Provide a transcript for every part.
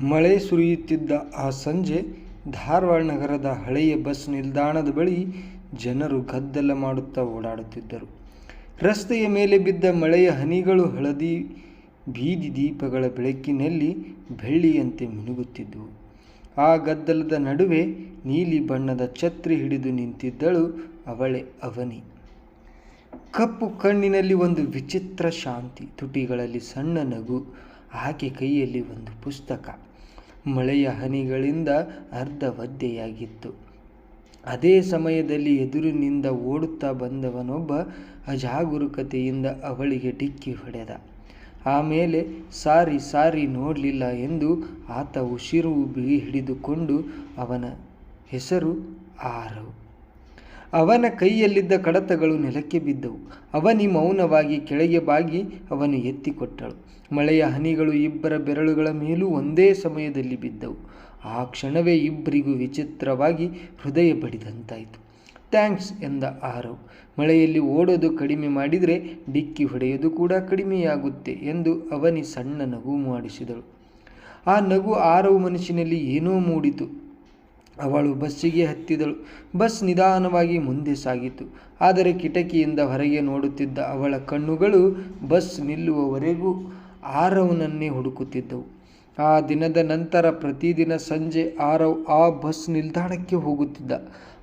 ಮಳೆ ಸುರಿಯುತ್ತಿದ್ದ ಆ ಸಂಜೆ ಧಾರವಾಡ ನಗರದ ಹಳೆಯ ಬಸ್ ನಿಲ್ದಾಣದ ಬಳಿ ಜನರು ಗದ್ದಲ ಮಾಡುತ್ತಾ ಓಡಾಡುತ್ತಿದ್ದರು. ರಸ್ತೆಯ ಮೇಲೆ ಬಿದ್ದ ಮಳೆಯ ಹನಿಗಳು ಹಳದಿ ಬೀದಿ ದೀಪಗಳ ಬೆಳಕಿನಲ್ಲಿ ಬೆಳ್ಳಿಯಂತೆ ಮಿನುಗುತ್ತಿದ್ದವು. ಆ ಗದ್ದಲದ ನಡುವೆ ನೀಲಿ ಬಣ್ಣದ ಛತ್ರಿ ಹಿಡಿದು ನಿಂತಿದ್ದಳು ಅವಳೇ ಅವನಿ. ಕಪ್ಪು ಕಣ್ಣಿನಲ್ಲಿ ಒಂದು ವಿಚಿತ್ರ ಶಾಂತಿ, ತುಟಿಗಳಲ್ಲಿ ಸಣ್ಣ ನಗು, ಆಕೆ ಕೈಯಲ್ಲಿ ಒಂದು ಪುಸ್ತಕ. ಮಳೆಯ ಹನಿಗಳಿಂದ ಅರ್ಧ ಒದ್ದೆಯಾಗಿತ್ತು. ಅದೇ ಸಮಯದಲ್ಲಿ ಎದುರಿನಿಂದ ಓಡುತ್ತಾ ಬಂದವನೊಬ್ಬ ಅಜಾಗರೂಕತೆಯಿಂದ ಅವಳಿಗೆ ಡಿಕ್ಕಿ ಹೊಡೆದ. ಆಮೇಲೆ ಸಾರಿ ಸಾರಿ ನೋಡಲಿಲ್ಲ ಎಂದು ಆತ ಉಸಿರು ಹಿಡಿದುಕೊಂಡು ಅವನ ಹೆಸರು ಆರವ್. ಅವನ ಕೈಯಲ್ಲಿದ್ದ ಕಡತಗಳು ನೆಲಕ್ಕೆ ಬಿದ್ದವು. ಅವನಿ ಮೌನವಾಗಿ ಕೆಳಗೆ ಬಾಗಿ ಅವನು ಎತ್ತಿಕೊಟ್ಟಳು. ಮಳೆಯ ಹನಿಗಳು ಇಬ್ಬರ ಬೆರಳುಗಳ ಮೇಲೂ ಒಂದೇ ಸಮಯದಲ್ಲಿ ಬಿದ್ದವು. ಆ ಕ್ಷಣವೇ ಇಬ್ಬರಿಗೂ ವಿಚಿತ್ರವಾಗಿ ಹೃದಯ ಬಡಿದಂತಾಯಿತು. ಥ್ಯಾಂಕ್ಸ್ ಎಂದ ಆರವ್. ಮಳೆಯಲ್ಲಿ ಓಡೋದು ಕಡಿಮೆ ಮಾಡಿದರೆ ಡಿಕ್ಕಿ ಹೊಡೆಯೋದು ಕೂಡ ಕಡಿಮೆಯಾಗುತ್ತೆ ಎಂದು ಅವನಿ ಸಣ್ಣ ನಗು ಮಾಡಿಸಿದಳು. ಆ ನಗು ಆರವ್ ಮನಸ್ಸಿನಲ್ಲಿ ಏನೋ ಮೂಡಿತು. ಅವಳು ಬಸ್ಸಿಗೆ ಹತ್ತಿದಳು. ಬಸ್ ನಿಧಾನವಾಗಿ ಮುಂದೆ ಸಾಗಿತು. ಆದರೆ ಕಿಟಕಿಯಿಂದ ಹೊರಗೆ ನೋಡುತ್ತಿದ್ದ ಅವಳ ಕಣ್ಣುಗಳು ಬಸ್ ನಿಲ್ಲುವವರೆಗೂ ಆರವ್ನನ್ನೇ ಹುಡುಕುತ್ತಿದ್ದವು. ಆ ದಿನದ ನಂತರ ಪ್ರತಿದಿನ ಸಂಜೆ ಆರವ್ ಆ ಬಸ್ ನಿಲ್ದಾಣಕ್ಕೆ ಹೋಗುತ್ತಿದ್ದ.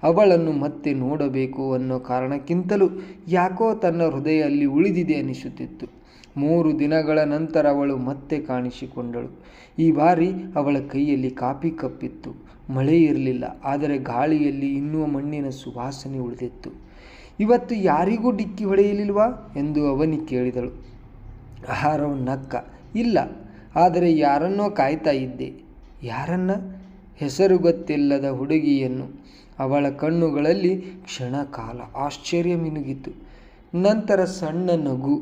ಅವಳನ್ನು ಮತ್ತೆ ನೋಡಬೇಕು ಅನ್ನೋ ಕಾರಣಕ್ಕಿಂತಲೂ ಯಾಕೋ ತನ್ನ ಹೃದಯ ಅಲ್ಲಿ ಉಳಿದಿದೆ ಅನಿಸುತ್ತಿತ್ತು. 3 ದಿನಗಳ ನಂತರ ಅವಳು ಮತ್ತೆ ಕಾಣಿಸಿಕೊಂಡಳು. ಈ ಬಾರಿ ಅವಳ ಕೈಯಲ್ಲಿ ಕಾಫಿ ಕಪ್ಪಿತ್ತು. ಮಳೆ ಇರಲಿಲ್ಲ, ಆದರೆ ಗಾಳಿಯಲ್ಲಿ ಇನ್ನೂ ಮಣ್ಣಿನ ಸುವಾಸನೆ ಉಳಿದಿತ್ತು. ಇವತ್ತು ಯಾರಿಗೂ ಡಿಕ್ಕಿ ಹೊಡೆಯಲಿಲ್ವಾ ಎಂದು ಅವನಿ ಕೇಳಿದಳು. ಆರವ್ ನಕ್ಕ. ಇಲ್ಲ, ಆದರೆ ಯಾರನ್ನೋ ಕಾಯ್ತಾ ಇದ್ದೆ. ಯಾರನ್ನ? ಹೆಸರು ಗೊತ್ತಿಲ್ಲದ ಹುಡುಗಿಯನ್ನು. ಅವಳ ಕಣ್ಣುಗಳಲ್ಲಿ ಕ್ಷಣಕಾಲ ಆಶ್ಚರ್ಯ ಮಿನುಗಿತು. ನಂತರ ಸಣ್ಣ ನಗು.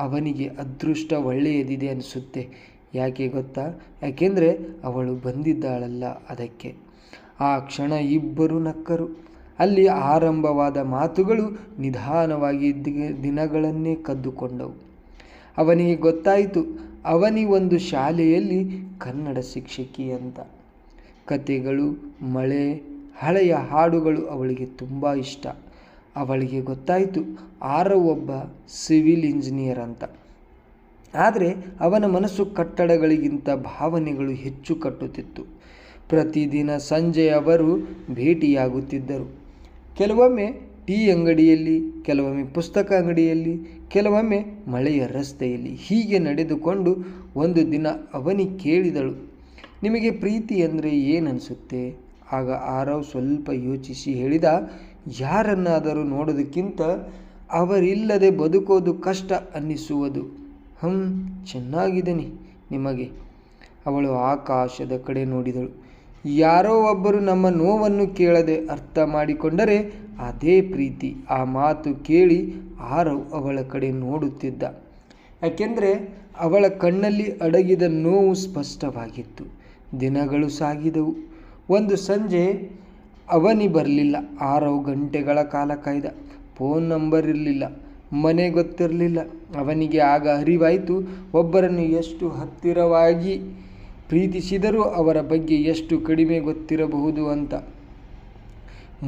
ಅವನಿಗೆ ಅದೃಷ್ಟ ಒಳ್ಳೆಯದಿದೆ ಅನಿಸುತ್ತೆ. ಯಾಕೆ ಗೊತ್ತಾ? ಯಾಕೆಂದರೆ ಅವಳು ಬಂದಿದ್ದಾಳಲ್ಲ, ಅದಕ್ಕೆ. ಆ ಕ್ಷಣ ಇಬ್ಬರು ನಕ್ಕರು. ಅಲ್ಲಿ ಆರಂಭವಾದ ಮಾತುಗಳು ನಿಧಾನವಾಗಿ ದಿನಗಳನ್ನೇ ಕದ್ದುಕೊಂಡವು. ಅವನಿಗೆ ಗೊತ್ತಾಯಿತು, ಅವನಿ ಒಂದು ಶಾಲೆಯಲ್ಲಿ ಕನ್ನಡ ಶಿಕ್ಷಕಿ ಅಂತ. ಕತೆಗಳು, ಮಳೆ, ಹಳೆಯ ಹಾಡುಗಳು ಅವಳಿಗೆ ತುಂಬ ಇಷ್ಟ. ಅವಳಿಗೆ ಗೊತ್ತಾಯಿತು ಆರವ್ ಒಬ್ಬ ಸಿವಿಲ್ ಇಂಜಿನಿಯರ್ ಅಂತ. ಆದರೆ ಅವನ ಮನಸ್ಸು ಕಟ್ಟಡಗಳಿಗಿಂತ ಭಾವನೆಗಳು ಹೆಚ್ಚು ಕಟ್ಟುತ್ತಿತ್ತು. ಪ್ರತಿದಿನ ಸಂಜೆ ಅವರು ಭೇಟಿಯಾಗುತ್ತಿದ್ದರು. ಕೆಲವೊಮ್ಮೆ ಟೀ ಅಂಗಡಿಯಲ್ಲಿ, ಕೆಲವೊಮ್ಮೆ ಪುಸ್ತಕ ಅಂಗಡಿಯಲ್ಲಿ, ಕೆಲವೊಮ್ಮೆ ಮಳೆಯ ರಸ್ತೆಯಲ್ಲಿ. ಹೀಗೆ ನಡೆದುಕೊಂಡು ಒಂದು ದಿನ ಅವನಿ ಕೇಳಿದಳು, ನಿಮಗೆ ಪ್ರೀತಿ ಅಂದರೆ ಏನನ್ನಿಸುತ್ತೆ? ಆಗ ಆರವ್ ಸ್ವಲ್ಪ ಯೋಚಿಸಿ ಹೇಳಿದ, ಯಾರನ್ನಾದರೂ ನೋಡೋದಕ್ಕಿಂತ ಅವರಿಲ್ಲದೆ ಬದುಕೋದು ಕಷ್ಟ ಅನ್ನಿಸುವುದು. ಚೆನ್ನಾಗಿದ್ದೀನಿ ನಿಮಗೆ. ಅವಳು ಆಕಾಶದ ಕಡೆ ನೋಡಿದಳು. ಯಾರೋ ಒಬ್ಬರು ನಮ್ಮ ನೋವನ್ನು ಕೇಳದೆ ಅರ್ಥ ಮಾಡಿಕೊಂಡರೆ ಅದೇ ಪ್ರೀತಿ. ಆ ಮಾತು ಕೇಳಿ ಆರವ್ ಅವಳ ಕಡೆ ನೋಡುತ್ತಿದ್ದ. ಯಾಕೆಂದರೆ ಅವಳ ಕಣ್ಣಲ್ಲಿ ಅಡಗಿದ ನೋವು ಸ್ಪಷ್ಟವಾಗಿತ್ತು. ದಿನಗಳು ಸಾಗಿದವು. ಒಂದು ಸಂಜೆ ಅವನಿ ಬರಲಿಲ್ಲ. ಆರವ್ ಗಂಟೆಗಳ ಕಾಲ ಕಾಯ್ದ. ಫೋನ್ ನಂಬರ್ ಇರಲಿಲ್ಲ, ಮನೆ ಗೊತ್ತಿರಲಿಲ್ಲ. ಅವನಿಗೆ ಆಗ ಅರಿವಾಯಿತು, ಒಬ್ಬರನ್ನು ಎಷ್ಟು ಹತ್ತಿರವಾಗಿ ಪ್ರೀತಿಸಿದರೂ ಅವರ ಬಗ್ಗೆ ಎಷ್ಟು ಕಡಿಮೆ ಗೊತ್ತಿರಬಹುದು ಅಂತ.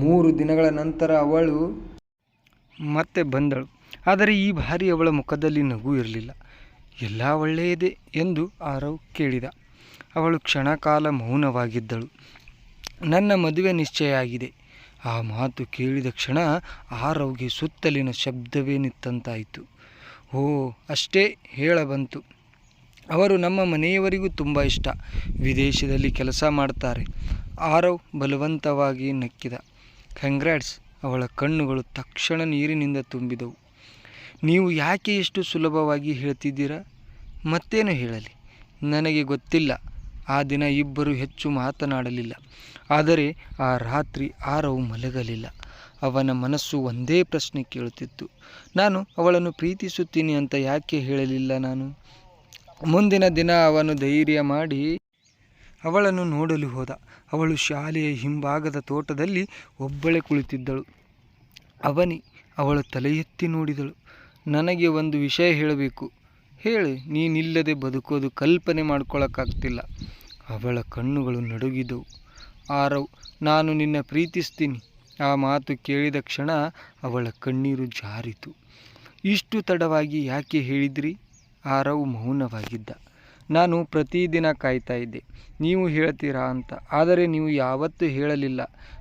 3 ದಿನಗಳ ನಂತರ ಅವಳು ಮತ್ತೆ ಬಂದಳು. ಆದರೆ ಈ ಬಾರಿ ಅವಳ ಮುಖದಲ್ಲಿ ನಗು ಇರಲಿಲ್ಲ. ಎಲ್ಲ ಒಳ್ಳೆಯದೇ ಎಂದು ಆರವ್ ಕೇಳಿದ. ಅವಳು ಕ್ಷಣಕಾಲ ಮೌನವಾಗಿದ್ದಳು. ನನ್ನ ಮದುವೆ ನಿಶ್ಚಯ ಆಗಿದೆ. ಆ ಮಾತು ಕೇಳಿದ ಕ್ಷಣ ಆರವ್ಗೆ ಸುತ್ತಲಿನ ಶಬ್ದವೇ ನಿಂತಂತಾಯಿತು. ಅಷ್ಟೇ ಹೇಳಬಂತು. ಅವರು ನಮ್ಮ ಮನೆಯವರಿಗೂ ತುಂಬ ಇಷ್ಟ. ವಿದೇಶದಲ್ಲಿ ಕೆಲಸ ಮಾಡ್ತಾರೆ. ಆರವ್ ಬಲವಂತವಾಗಿ ನಕ್ಕಿದ. ಕಂಗ್ರಾಟ್ಸ್. ಅವಳ ಕಣ್ಣುಗಳು ತಕ್ಷಣ ನೀರಿನಿಂದ ತುಂಬಿದವು. ನೀವು ಯಾಕೆ ಎಷ್ಟು ಸುಲಭವಾಗಿ ಹೇಳ್ತಿದ್ದೀರಾ? ಮತ್ತೇನು ಹೇಳಲಿ? ನನಗೆ ಗೊತ್ತಿಲ್ಲ. ಆ ದಿನ ಇಬ್ಬರು ಹೆಚ್ಚು ಮಾತನಾಡಲಿಲ್ಲ. ಆದರೆ ಆ ರಾತ್ರಿ ಆರವ್ ಮಲಗಲಿಲ್ಲ. ಅವನ ಮನಸ್ಸು ಒಂದೇ ಪ್ರಶ್ನೆ ಕೇಳುತ್ತಿತ್ತು, ನಾನು ಅವಳನ್ನು ಪ್ರೀತಿಸುತ್ತೀನಿ ಅಂತ ಯಾಕೆ ಹೇಳಲಿಲ್ಲ ನಾನು? ಮುಂದಿನ ದಿನ ಅವನು ಧೈರ್ಯ ಮಾಡಿ ಅವಳನ್ನು ನೋಡಲು ಹೋದ. ಅವಳು ಶಾಲೆಯ ಹಿಂಭಾಗದ ತೋಟದಲ್ಲಿ ಒಬ್ಬಳೇ ಕುಳಿತಿದ್ದಳು. ಅವನಿ ಅವಳು ತಲೆ ಎತ್ತಿ ನೋಡಿದಳು. ನನಗೆ ಒಂದು ವಿಷಯ ಹೇಳಬೇಕು. ಹೇಳಿ. ನೀನಿಲ್ಲದೆ ಬದುಕೋದು ಕಲ್ಪನೆ ಮಾಡ್ಕೊಳ್ಳೋಕ್ಕಾಗ್ತಿಲ್ಲ. ಅವಳ ಕಣ್ಣುಗಳು ನಡುಗಿದವು. ಆರವ್, ನಾನು ನಿನ್ನ ಪ್ರೀತಿಸ್ತೀನಿ. ಆ ಮಾತು ಕೇಳಿದ ಕ್ಷಣ ಅವಳ ಕಣ್ಣೀರು ಜಾರಿತು. ಇಷ್ಟು ತಡವಾಗಿ ಯಾಕೆ ಹೇಳಿದ್ರಿ? ಆರವ್ ಮೌನವಾಗಿದ್ದ. ನಾನು ಪ್ರತಿದಿನ ಕಾಯ್ತಾ ಇದ್ದೆ ನೀವು ಹೇಳ್ತೀರಾ ಅಂತ. ಆದರೆ ನೀವು ಯಾವತ್ತೂ ಹೇಳಲಿಲ್ಲ.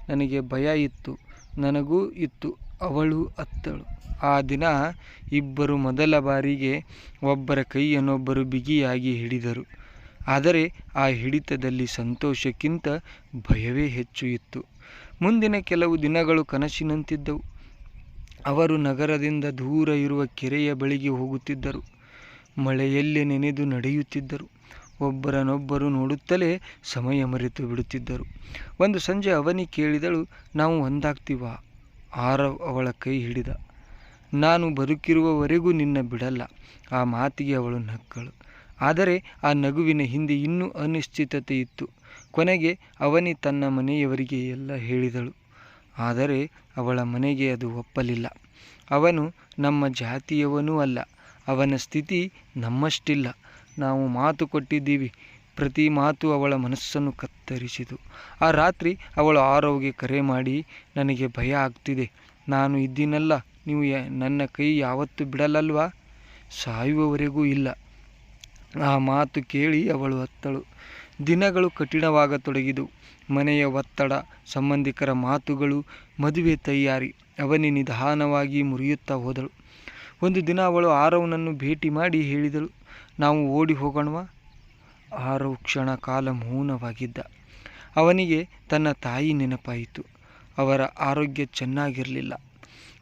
ನನಗೆ ಭಯ ಇತ್ತು. ನನಗೂ ಇತ್ತು. ಅವಳು ಅತ್ತಳು. ಆ ದಿನ ಇಬ್ಬರು ಮೊದಲ ಬಾರಿಗೆ ಒಬ್ಬರ ಕೈಯನ್ನೊಬ್ಬರು ಬಿಗಿಯಾಗಿ ಹಿಡಿದರು. ಆದರೆ ಆ ಹಿಡಿತದಲ್ಲಿ ಸಂತೋಷಕ್ಕಿಂತ ಭಯವೇ ಹೆಚ್ಚು ಇತ್ತು. ಮುಂದಿನ ಕೆಲವು ದಿನಗಳು ಕನಸಿನಂತಿದ್ದವು. ಅವರು ನಗರದಿಂದ ದೂರ ಇರುವ ಕೆರೆಯ ಬಳಿಗೆ ಹೋಗುತ್ತಿದ್ದರು. ಮಳೆಯಲ್ಲಿ ನೆನೆದು ನಡೆಯುತ್ತಿದ್ದರು. ಒಬ್ಬರನ್ನೊಬ್ಬರು ನೋಡುತ್ತಲೇ ಸಮಯ ಮರೆತು ಬಿಡುತ್ತಿದ್ದರು. ಒಂದು ಸಂಜೆ ಅವನಿ ಕೇಳಿದಳು, ನಾವು ಒಂದಾಗ್ತೀವಾ? ಆರವ್ ಅವಳ ಕೈ ಹಿಡಿದ. ನಾನು ಬದುಕಿರುವವರೆಗೂ ನಿನ್ನ ಬಿಡಲ್ಲ. ಆ ಮಾತಿಗೆ ಅವಳು ನಕ್ಕಳು. ಆದರೆ ಆ ನಗುವಿನ ಹಿಂದೆ ಇನ್ನೂ ಅನಿಶ್ಚಿತತೆ ಇತ್ತು. ಕೊನೆಗೆ ಅವನಿ ತನ್ನ ಮನೆಯವರಿಗೆ ಎಲ್ಲ ಹೇಳಿದಳು. ಆದರೆ ಅವಳ ಮನೆಗೆ ಅದು ಒಪ್ಪಲಿಲ್ಲ. ಅವನು ನಮ್ಮ ಜಾತಿಯವನೂ ಅಲ್ಲ. ಅವನ ಸ್ಥಿತಿ ನಮ್ಮಷ್ಟಿಲ್ಲ. ನಾವು ಮಾತು ಕೊಟ್ಟಿದ್ದೀವಿ. ಪ್ರತಿ ಮಾತು ಅವಳ ಮನಸ್ಸನ್ನು ಕತ್ತರಿಸಿತು. ಆ ರಾತ್ರಿ ಅವಳು ಆರವ್ಗೆ ಕರೆ ಮಾಡಿ, ನನಗೆ ಭಯ ಆಗ್ತಿದೆ. ನಾನು ಇದ್ದೀನಲ್ಲ, ನೀವು ನನ್ನ ಕೈ ಯಾವತ್ತೂ ಬಿಡಲ್ಲಲ್ವಾ? ಸಾಯುವವರೆಗೂ ಇಲ್ಲ. ಆ ಮಾತು ಕೇಳಿ ಅವಳು ಅತ್ತಳು. ದಿನಗಳು ಕಠಿಣವಾಗತೊಡಗಿದವು. ಮನೆಯ ಒತ್ತಡ, ಸಂಬಂಧಿಕರ ಮಾತುಗಳು, ಮದುವೆ ತಯಾರಿ. ಅವನಿ ನಿಧಾನವಾಗಿ ಮುರಿಯುತ್ತಾ ಹೋದಳು. ಒಂದು ದಿನ ಅವಳು ಆರವ್ನನ್ನು ಭೇಟಿ ಮಾಡಿ ಹೇಳಿದಳು, ನಾವು ಓಡಿ ಹೋಗೋಣವಾ? ಆರವ್ ಕ್ಷಣ ಕಾಲ ಮೌನವಾಗಿದ್ದ. ಅವನಿಗೆ ತನ್ನ ತಾಯಿ ನೆನಪಾಯಿತು. ಅವರ ಆರೋಗ್ಯ ಚೆನ್ನಾಗಿರಲಿಲ್ಲ.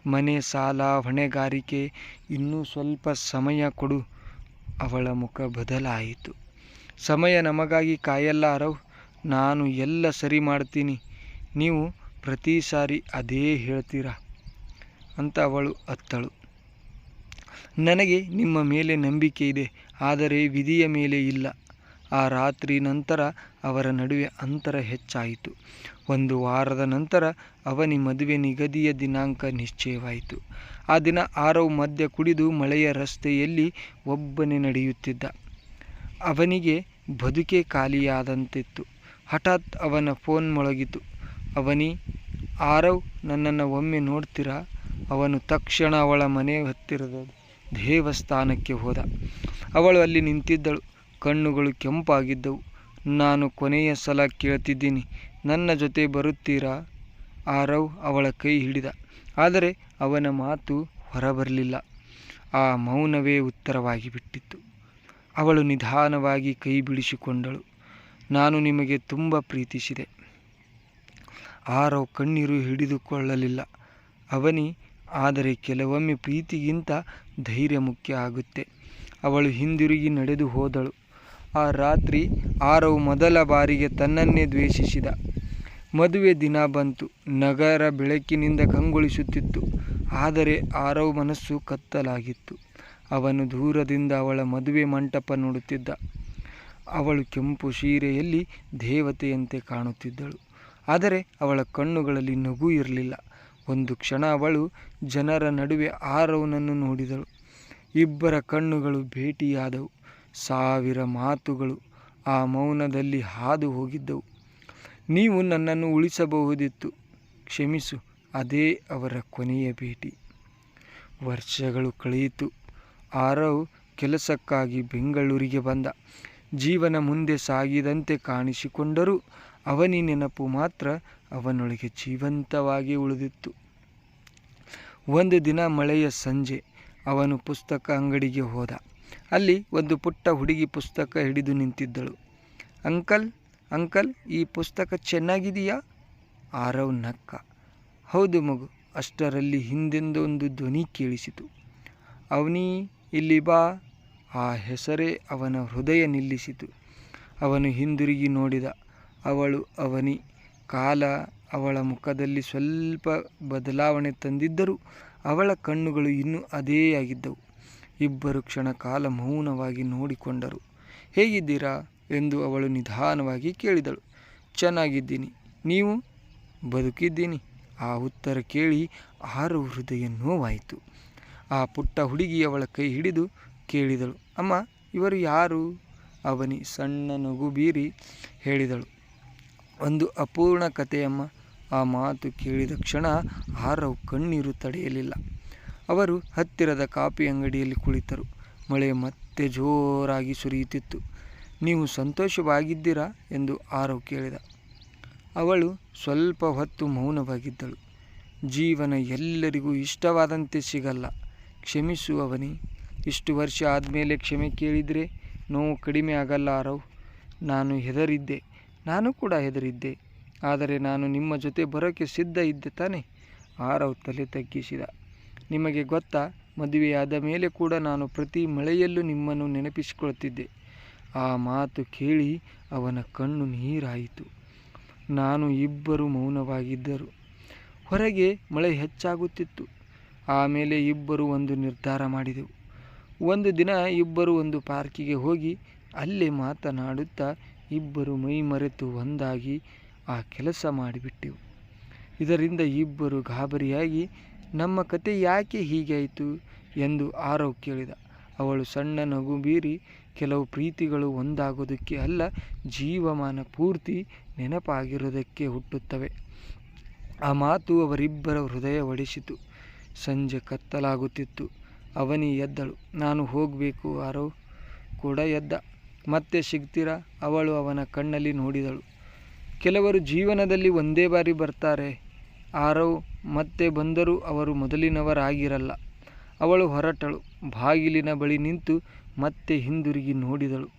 ಮನೆ ಸಾಲ, ಹೊಣೆಗಾರಿಕೆ. ಇನ್ನೂ ಸ್ವಲ್ಪ ಸಮಯ ಕೊಡು. ಅವಳ ಮುಖ ಬದಲಾಯಿತು. ಸಮಯ ನಮಗಾಗಿ ಕಾಯಲ್ಲ ಆರವ್. ನಾನು ಎಲ್ಲ ಸರಿ ಮಾಡ್ತೀನಿ. ನೀವು ಪ್ರತಿ ಸಾರಿ ಅದೇ ಹೇಳ್ತೀರಾ ಅಂತ ಅವಳು ಅತ್ತಳು. ನನಗೆ ನಿಮ್ಮ ಮೇಲೆ ನಂಬಿಕೆ ಇದೆ, ಆದರೆ ವಿಧಿಯ ಮೇಲೆ ಇಲ್ಲ. ಆ ರಾತ್ರಿ ನಂತರ ಅವರ ನಡುವೆ ಅಂತರ ಹೆಚ್ಚಾಯಿತು. ಒಂದು ವಾರದ ನಂತರ ಅವನಿ ಮದುವೆ ನಿಗದಿಯ ದಿನಾಂಕ ನಿಶ್ಚಯವಾಯಿತು. ಆ ದಿನ ಆರವ್ ಮದ್ಯ ಕುಡಿದು ಮಳೆಯ ರಸ್ತೆಯಲ್ಲಿ ಒಬ್ಬನೇ ನಡೆಯುತ್ತಿದ್ದ. ಅವನಿಗೆ ಬದುಕೇ ಖಾಲಿಯಾದಂತಿತ್ತು. ಹಠಾತ್ ಅವನ ಫೋನ್ ಮೊಳಗಿತು. ಅವನಿ, ಆರವ್ ನನ್ನನ್ನು ಒಮ್ಮೆ ನೋಡ್ತೀರಾ? ಅವನು ತಕ್ಷಣ ಅವಳ ಮನೆ ಹತ್ತಿರದ ದೇವಸ್ಥಾನಕ್ಕೆ ಹೋದ. ಅವಳು ಅಲ್ಲಿ ನಿಂತಿದ್ದಳು. ಕಣ್ಣುಗಳು ಕೆಂಪಾಗಿದ್ದವು. ನಾನು ಕೊನೆಯ ಸಲ ಕೇಳ್ತಿದ್ದೀನಿ, ನನ್ನ ಜೊತೆ ಬರುತ್ತೀರಾ? ಆರವ್ ಅವಳ ಕೈ ಹಿಡಿದ. ಆದರೆ ಅವನ ಮಾತು ಹೊರಬರಲಿಲ್ಲ. ಆ ಮೌನವೇ ಉತ್ತರವಾಗಿ ಬಿಟ್ಟಿತ್ತು. ಅವಳು ನಿಧಾನವಾಗಿ ಕೈ ಬಿಡಿಸಿಕೊಂಡಳು. ನಾನು ನಿಮಗೆ ತುಂಬ ಪ್ರೀತಿಸಿದೆ. ಆರವ್ ಕಣ್ಣೀರು ಹಿಡಿದುಕೊಳ್ಳಲಿಲ್ಲ. ಅವನಿ, ಆದರೆ ಕೆಲವೊಮ್ಮೆ ಪ್ರೀತಿಗಿಂತ ಧೈರ್ಯ ಮುಖ್ಯ ಆಗುತ್ತೆ. ಅವಳು ಹಿಂದಿರುಗಿ ನಡೆದು ಹೋದಳು. ಆ ರಾತ್ರಿ ಆರವ್ ಮೊದಲ ಬಾರಿಗೆ ತನ್ನನ್ನೇ ದ್ವೇಷಿಸಿದ. ಮದುವೆ ದಿನ ಬಂತು. ನಗರ ಬೆಳಕಿನಿಂದ ಕಂಗೊಳಿಸುತ್ತಿತ್ತು. ಆದರೆ ಆರವ್ ಮನಸ್ಸು ಕತ್ತಲಾಗಿತ್ತು. ಅವನು ದೂರದಿಂದ ಅವಳ ಮದುವೆ ಮಂಟಪ ನೋಡುತ್ತಿದ್ದ. ಅವಳು ಕೆಂಪು ಸೀರೆಯಲ್ಲಿ ದೇವತೆಯಂತೆ ಕಾಣುತ್ತಿದ್ದಳು. ಆದರೆ ಅವಳ ಕಣ್ಣುಗಳಲ್ಲಿ ನಗು ಇರಲಿಲ್ಲ. ಒಂದು ಕ್ಷಣ ಅವಳು ಜನರ ನಡುವೆ ಆರವ್ನನ್ನು ನೋಡಿದಳು. ಇಬ್ಬರ ಕಣ್ಣುಗಳು ಭೇಟಿಯಾದವು. ಸಾವಿರ ಮಾತುಗಳು ಆ ಮೌನದಲ್ಲಿ ಹಾದು ಹೋಗಿದ್ದವು. ನೀವು ನನ್ನನ್ನು ಉಳಿಸಬಹುದಿತ್ತು, ಕ್ಷಮಿಸು. ಅದೇ ಅವರ ಕೊನೆಯ ಭೇಟಿ. ವರ್ಷಗಳು ಕಳೆಯಿತು. ಆರವ್ ಕೆಲಸಕ್ಕಾಗಿ ಬೆಂಗಳೂರಿಗೆ ಬಂದ. ಜೀವನ ಮುಂದೆ ಸಾಗಿದಂತೆ ಕಾಣಿಸಿಕೊಂಡರೂ ಅವನಿ ನೆನಪು ಮಾತ್ರ ಅವನೊಳಗೆ ಜೀವಂತವಾಗಿ ಉಳಿದಿತ್ತು. ಒಂದು ದಿನ ಮಳೆಯ ಸಂಜೆ ಅವನು ಪುಸ್ತಕ ಅಂಗಡಿಗೆ ಹೋದ. ಅಲ್ಲಿ ಒಂದು ಪುಟ್ಟ ಹುಡುಗಿ ಪುಸ್ತಕ ಹಿಡಿದು ನಿಂತಿದ್ದಳು. ಅಂಕಲ್, ಅಂಕಲ್, ಈ ಪುಸ್ತಕ ಚೆನ್ನಾಗಿದೆಯಾ? ಆರವ್ ನಕ್ಕ. ಹೌದು ಮಗು. ಅಷ್ಟರಲ್ಲಿ ಹಿಂದೆಂದೊಂದು ಧ್ವನಿ ಕೇಳಿಸಿತು. ಅವನಿ, ಇಲ್ಲಿ ಬಾ. ಆ ಹೆಸರೇ ಅವನ ಹೃದಯ ನಿಲ್ಲಿಸಿತು. ಅವನು ಹಿಂದಿರುಗಿ ನೋಡಿದ. ಅವಳು ಅವನಿ. ಕಾಲ ಅವಳ ಮುಖದಲ್ಲಿ ಸ್ವಲ್ಪ ಬದಲಾವಣೆ ತಂದಿದ್ದರೂ ಅವಳ ಕಣ್ಣುಗಳು ಇನ್ನೂ ಅದೇ ಆಗಿದ್ದವು. ಇಬ್ಬರು ಕ್ಷಣ ಕಾಲ ಮೌನವಾಗಿ ನೋಡಿಕೊಂಡರು. ಹೇಗಿದ್ದೀರಾ ಎಂದು ಅವಳು ನಿಧಾನವಾಗಿ ಕೇಳಿದಳು. ಚೆನ್ನಾಗಿದ್ದೀನಿ. ನೀವು? ಬದುಕಿದ್ದೀನಿ. ಆ ಉತ್ತರ ಕೇಳಿ ಆರವ್ ಹೃದಯ ನೋವಾಯಿತು. ಆ ಪುಟ್ಟ ಹುಡುಗಿ ಅವಳ ಕೈ ಹಿಡಿದು ಕೇಳಿದಳು, ಅಮ್ಮ, ಇವರು ಯಾರು? ಅವನಿ ಸಣ್ಣ ನಗು ಬೀರಿ ಹೇಳಿದಳು. ಒಂದು ಅಪೂರ್ಣ ಕಥೆಯಮ್ಮ. ಆ ಮಾತು ಕೇಳಿದ ಕ್ಷಣ ಆರವ್ ಕಣ್ಣೀರು ತಡೆಯಲಿಲ್ಲ. ಅವರು ಹತ್ತಿರದ ಕಾಫಿ ಅಂಗಡಿಯಲ್ಲಿ ಕುಳಿತರು. ಮಳೆ ಮತ್ತೆ ಜೋರಾಗಿ ಸುರಿಯುತ್ತಿತ್ತು. ನೀವು ಸಂತೋಷವಾಗಿದ್ದೀರಾ ಎಂದು ಆರವ್ ಕೇಳಿದ. ಅವಳು ಸ್ವಲ್ಪ ಹೊತ್ತು ಮೌನವಾಗಿದ್ದಳು. ಜೀವನ ಎಲ್ಲರಿಗೂ ಇಷ್ಟವಾದಂತೆ ಸಿಗಲ್ಲ. ಕ್ಷಮಿಸು ಅವನಿ. ಇಷ್ಟು ವರ್ಷ ಆದಮೇಲೆ ಕ್ಷಮೆ ಕೇಳಿದರೆ ನೋವು ಕಡಿಮೆ ಆಗಲ್ಲ ಆರವ್. ನಾನು ಕೂಡ ಹೆದರಿದ್ದೆ. ಆದರೆ ನಾನು ನಿಮ್ಮ ಜೊತೆ ಬರೋಕ್ಕೆ ಸಿದ್ಧ ಇದ್ದೆ ತಾನೆ. ಆರವ್ ತಲೆ ತಗ್ಗಿಸಿದ. ನಿಮಗೆ ಗೊತ್ತಾ, ಮದುವೆಯಾದ ಮೇಲೆ ಕೂಡ ನಾನು ಪ್ರತಿ ಮಳೆಯಲ್ಲೂ ನಿಮ್ಮನ್ನು ನೆನಪಿಸಿಕೊಳ್ತಿದ್ದೆ. ಆ ಮಾತು ಕೇಳಿ ಅವನ ಕಣ್ಣು ನೀರಾಯಿತು. ನಾನು ಇಬ್ಬರು ಮೌನವಾಗಿದ್ದರು. ಹೊರಗೆ ಮಳೆ ಹೆಚ್ಚಾಗುತ್ತಿತ್ತು. ಆಮೇಲೆ ಇಬ್ಬರು ಒಂದು ನಿರ್ಧಾರ ಮಾಡಿದೆವು. ಒಂದು ದಿನ ಇಬ್ಬರು ಒಂದು ಪಾರ್ಕಿಗೆ ಹೋಗಿ ಅಲ್ಲೇ ಮಾತನಾಡುತ್ತಾ ಇಬ್ಬರು ಮೈ ಮರೆತು ಒಂದಾಗಿ ಆ ಕೆಲಸ ಮಾಡಿಬಿಟ್ಟೆವು. ಇದರಿಂದ ಇಬ್ಬರು ಗಾಬರಿಯಾಗಿ ನಮ್ಮ ಕತೆ ಯಾಕೆ ಹೀಗಾಯಿತು ಎಂದು ಆರವ್ ಕೇಳಿದ. ಅವಳು ಸಣ್ಣ ನಗು ಬೀರಿ, ಕೆಲವು ಪ್ರೀತಿಗಳು ಒಂದಾಗೋದಕ್ಕೆ ಅಲ್ಲ, ಜೀವಮಾನ ಪೂರ್ತಿ ನೆನಪಾಗಿರೋದಕ್ಕೆ ಹುಟ್ಟುತ್ತವೆ. ಆ ಮಾತು ಅವರಿಬ್ಬರ ಹೃದಯ ಒಡೆಸಿತು. ಸಂಜೆ ಕತ್ತಲಾಗುತ್ತಿತ್ತು. ಅವನಿ ಎದ್ದಳು. ನಾನು ಹೋಗಬೇಕು. ಆರವ್ ಕೂಡ ಎದ್ದ. ಮತ್ತೆ ಸಿಗ್ತೀರಾ? ಅವಳು ಅವನ ಕಣ್ಣಲ್ಲಿ ನೋಡಿದಳು. ಕೆಲವರು ಜೀವನದಲ್ಲಿ ಒಂದೇ ಬಾರಿ ಬರ್ತಾರೆ ಆರವ್. ಮತ್ತೆ ಬಂದರೂ ಅವರು ಮೊದಲಿನವರಾಗಿರಲ್ಲ. ಅವಳು ಹೊರಟಳು. ಬಾಗಿಲಿನ ಬಳಿ ನಿಂತು ಮತ್ತೆ ಹಿಂದಿರುಗಿ ನೋಡಿದಳು.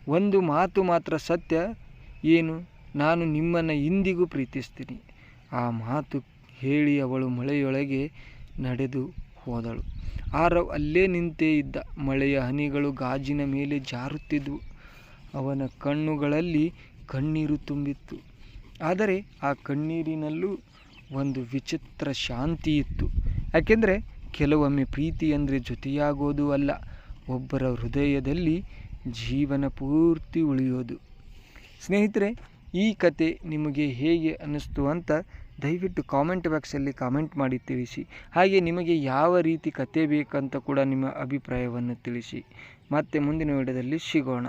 ಒಂದು ಮಾತು ಮಾತ್ರ ಸತ್ಯ. ಏನು? ನಾನು ನಿಮ್ಮನ್ನು ಇಂದಿಗೂ ಪ್ರೀತಿಸ್ತೀನಿ. ಆ ಮಾತು ಹೇಳಿ ಅವಳು ಮಳೆಯೊಳಗೆ ನಡೆದು ಹೋದಳು. ಆರವ್ ಅಲ್ಲೇ ನಿಂತೇ ಇದ್ದ. ಮಳೆಯ ಹನಿಗಳು ಗಾಜಿನ ಮೇಲೆ ಜಾರುತ್ತಿದ್ವು. ಅವನ ಕಣ್ಣುಗಳಲ್ಲಿ ಕಣ್ಣೀರು ತುಂಬಿತ್ತು. ಆದರೆ ಆ ಕಣ್ಣೀರಿನಲ್ಲೂ ಒಂದು ವಿಚಿತ್ರ ಶಾಂತಿ ಇತ್ತು. ಯಾಕೆಂದರೆ ಕೆಲವೊಮ್ಮೆ ಪ್ರೀತಿ ಅಂದರೆ ಜೊತೆಯಾಗೋದು ಅಲ್ಲ, ಒಬ್ಬರ ಹೃದಯದಲ್ಲಿ ಜೀವನ ಪೂರ್ತಿ ಉಳಿಯೋದು. ಸ್ನೇಹಿತರೆ, ಈ ಕತೆ ನಿಮಗೆ ಹೇಗೆ ಅನ್ನಿಸ್ತು ಅಂತ ದಯವಿಟ್ಟು ಕಾಮೆಂಟ್ ಬಾಕ್ಸಲ್ಲಿ ಕಾಮೆಂಟ್ ಮಾಡಿ ತಿಳಿಸಿ. ಹಾಗೆ ನಿಮಗೆ ಯಾವ ರೀತಿ ಕತೆ ಬೇಕಂತ ಕೂಡ ನಿಮ್ಮ ಅಭಿಪ್ರಾಯವನ್ನು ತಿಳಿಸಿ. ಮತ್ತೆ ಮುಂದಿನ ವಿಡಿಯೋದಲ್ಲಿ ಸಿಗೋಣ.